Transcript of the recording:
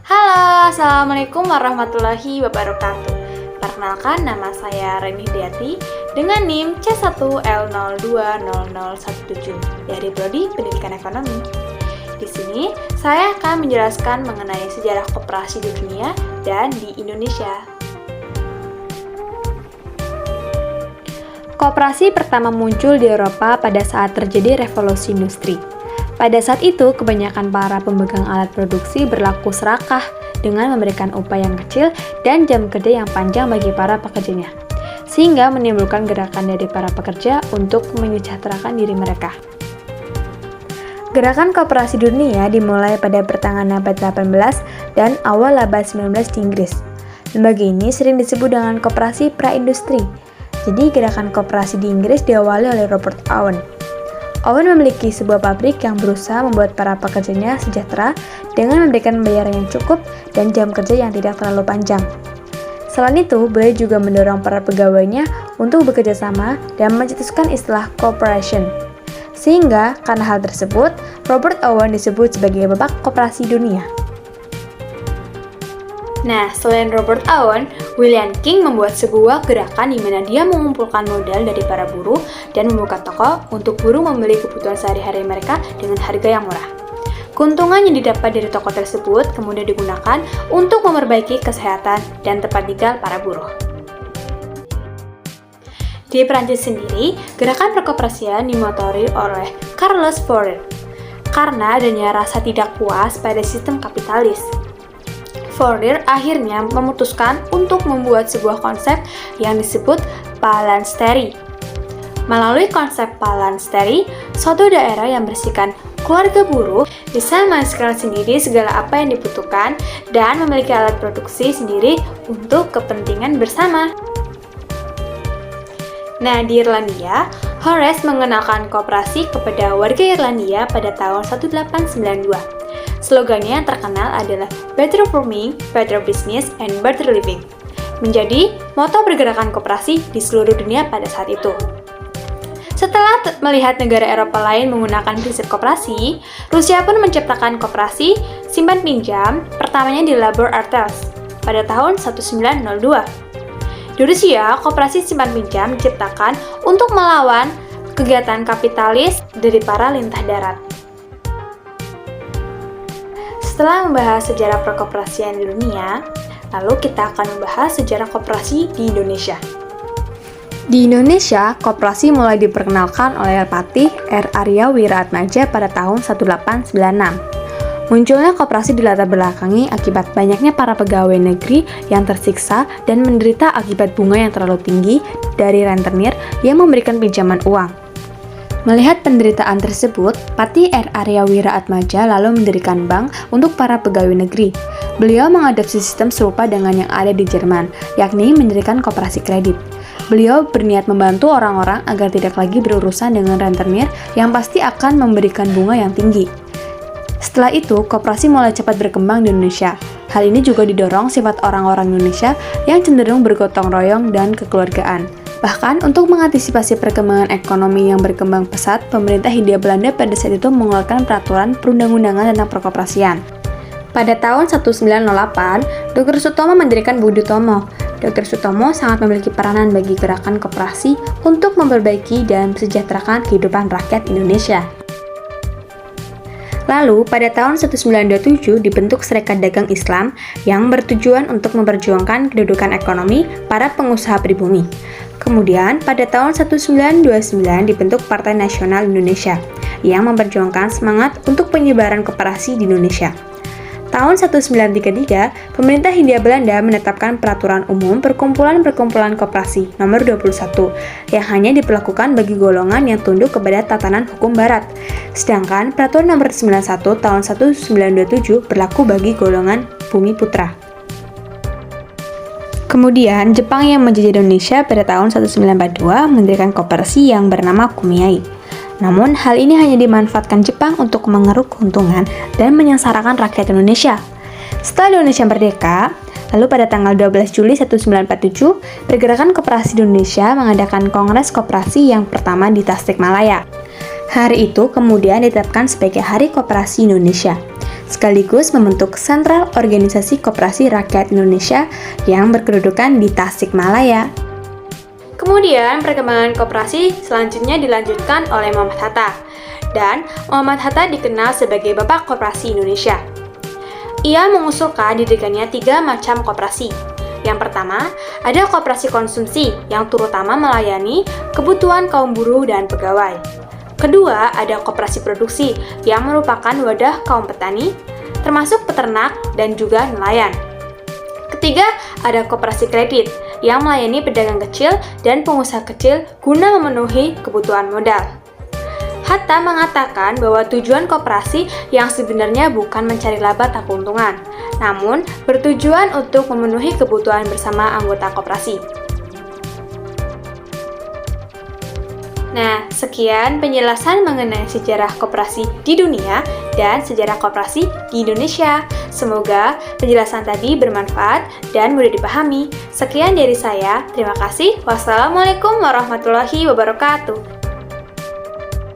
Halo, Assalamualaikum warahmatullahi wabarakatuh. Perkenalkan, nama saya Reni Diati dengan NIM C1L020017 dari Prodi Pendidikan Ekonomi. Di sini, saya akan menjelaskan mengenai sejarah koperasi di dunia dan di Indonesia. Koperasi pertama muncul di Eropa pada saat terjadi revolusi industri. Pada saat itu, kebanyakan para pemegang alat produksi berlaku serakah dengan memberikan upah yang kecil dan jam kerja yang panjang bagi para pekerjanya, sehingga menimbulkan gerakan dari para pekerja untuk menyejahterakan diri mereka. Gerakan koperasi dunia dimulai pada pertengahan abad 18 dan awal abad 19 di Inggris. Lembaga ini sering disebut dengan koperasi pra-industri. Jadi, gerakan koperasi di Inggris diawali oleh Robert Owen. Owen memiliki sebuah pabrik yang berusaha membuat para pekerjanya sejahtera dengan memberikan bayaran yang cukup dan jam kerja yang tidak terlalu panjang. Selain itu, beliau juga mendorong para pegawainya untuk bekerja sama dan mencetuskan istilah corporation. Sehingga, karena hal tersebut, Robert Owen disebut sebagai bapak koperasi dunia. Nah, selain Robert Owen, William King membuat sebuah gerakan di mana dia mengumpulkan modal dari para buruh dan membuka toko untuk buruh membeli kebutuhan sehari-hari mereka dengan harga yang murah. Keuntungan yang didapat dari toko tersebut kemudian digunakan untuk memperbaiki kesehatan dan tempat tinggal para buruh. Di Prancis sendiri, gerakan perkoperasian dimotori oleh Carlos Fourier karena adanya rasa tidak puas pada sistem kapitalis. Fourier akhirnya memutuskan untuk membuat sebuah konsep yang disebut phalansterie. Melalui konsep phalansterie, suatu daerah yang bersihkan keluarga buruh bisa menghasilkan sendiri segala apa yang dibutuhkan dan memiliki alat produksi sendiri untuk kepentingan bersama. Nah, di Irlandia, Horace mengenalkan koperasi kepada warga Irlandia pada tahun 1892. Slogannya yang terkenal adalah Better Farming, Better Business, and Better Living, menjadi moto pergerakan koperasi di seluruh dunia pada saat itu. Setelah melihat negara Eropa lain menggunakan prinsip koperasi, Rusia pun menciptakan koperasi simpan pinjam pertamanya di Labor Artels pada tahun 1902. Di Rusia, koperasi simpan pinjam diciptakan untuk melawan kegiatan kapitalis dari para lintah darat. Setelah membahas sejarah perkoperasian di dunia, lalu kita akan membahas sejarah koperasi di Indonesia. Di Indonesia, koperasi mulai diperkenalkan oleh Patih R. Arya Wiraatmaja pada tahun 1896. Munculnya koperasi dilatar belakangi akibat banyaknya para pegawai negeri yang tersiksa dan menderita akibat bunga yang terlalu tinggi dari rentenir yang memberikan pinjaman uang. Melihat penderitaan tersebut, Patih R. Arya Wiraatmaja lalu mendirikan bank untuk para pegawai negeri. Beliau mengadopsi sistem serupa dengan yang ada di Jerman, yakni mendirikan koperasi kredit. Beliau berniat membantu orang-orang agar tidak lagi berurusan dengan rentenir yang pasti akan memberikan bunga yang tinggi. Setelah itu, koperasi mulai cepat berkembang di Indonesia. Hal ini juga didorong sifat orang-orang Indonesia yang cenderung bergotong royong dan kekeluargaan. Bahkan, untuk mengantisipasi perkembangan ekonomi yang berkembang pesat, pemerintah Hindia Belanda pada saat itu mengeluarkan peraturan perundang-undangan tentang perkoperasian. Pada tahun 1908, Dr. Sutomo mendirikan Budi Utomo. Dr. Sutomo sangat memiliki peranan bagi gerakan koperasi untuk memperbaiki dan mensejahterakan kehidupan rakyat Indonesia. Lalu, pada tahun 1927 dibentuk Serikat Dagang Islam yang bertujuan untuk memperjuangkan kedudukan ekonomi para pengusaha pribumi. Kemudian, pada tahun 1929 dibentuk Partai Nasional Indonesia yang memperjuangkan semangat untuk penyebaran koperasi di Indonesia. Tahun 1933, pemerintah Hindia Belanda menetapkan Peraturan Umum Perkumpulan-Perkumpulan Koperasi Nomor 21 yang hanya diberlakukan bagi golongan yang tunduk kepada tatanan hukum barat. Sedangkan Peraturan Nomor 91 tahun 1927 berlaku bagi golongan Bumi Putra. Kemudian, Jepang yang menjajah Indonesia pada tahun 1942 mendirikan koperasi yang bernama Kumiai. Namun, hal ini hanya dimanfaatkan Jepang untuk mengeruk keuntungan dan menyengsarakan rakyat Indonesia. Setelah Indonesia merdeka, lalu pada tanggal 12 Juli 1947, Pergerakan Koperasi Indonesia mengadakan Kongres Koperasi yang pertama di Tasikmalaya. Hari itu kemudian ditetapkan sebagai Hari Koperasi Indonesia. sekaligus membentuk Sentral Organisasi Koperasi Rakyat Indonesia yang berkedudukan di Tasikmalaya. Kemudian, perkembangan koperasi selanjutnya dilanjutkan oleh Muhammad Hatta. Dan Muhammad Hatta dikenal sebagai Bapak Koperasi Indonesia. Ia mengusulkan didirikannya 3 macam koperasi. Yang pertama, ada koperasi konsumsi yang terutama melayani kebutuhan kaum buruh dan pegawai. Kedua, ada koperasi produksi yang merupakan wadah kaum petani, termasuk peternak dan juga nelayan. Ketiga, ada koperasi kredit yang melayani pedagang kecil dan pengusaha kecil guna memenuhi kebutuhan modal. Hatta mengatakan bahwa tujuan koperasi yang sebenarnya bukan mencari laba atau keuntungan, namun bertujuan untuk memenuhi kebutuhan bersama anggota koperasi. Nah, sekian penjelasan mengenai sejarah koperasi di dunia dan sejarah koperasi di Indonesia. Semoga penjelasan tadi bermanfaat dan mudah dipahami. Sekian dari saya, terima kasih. Wassalamualaikum warahmatullahi wabarakatuh.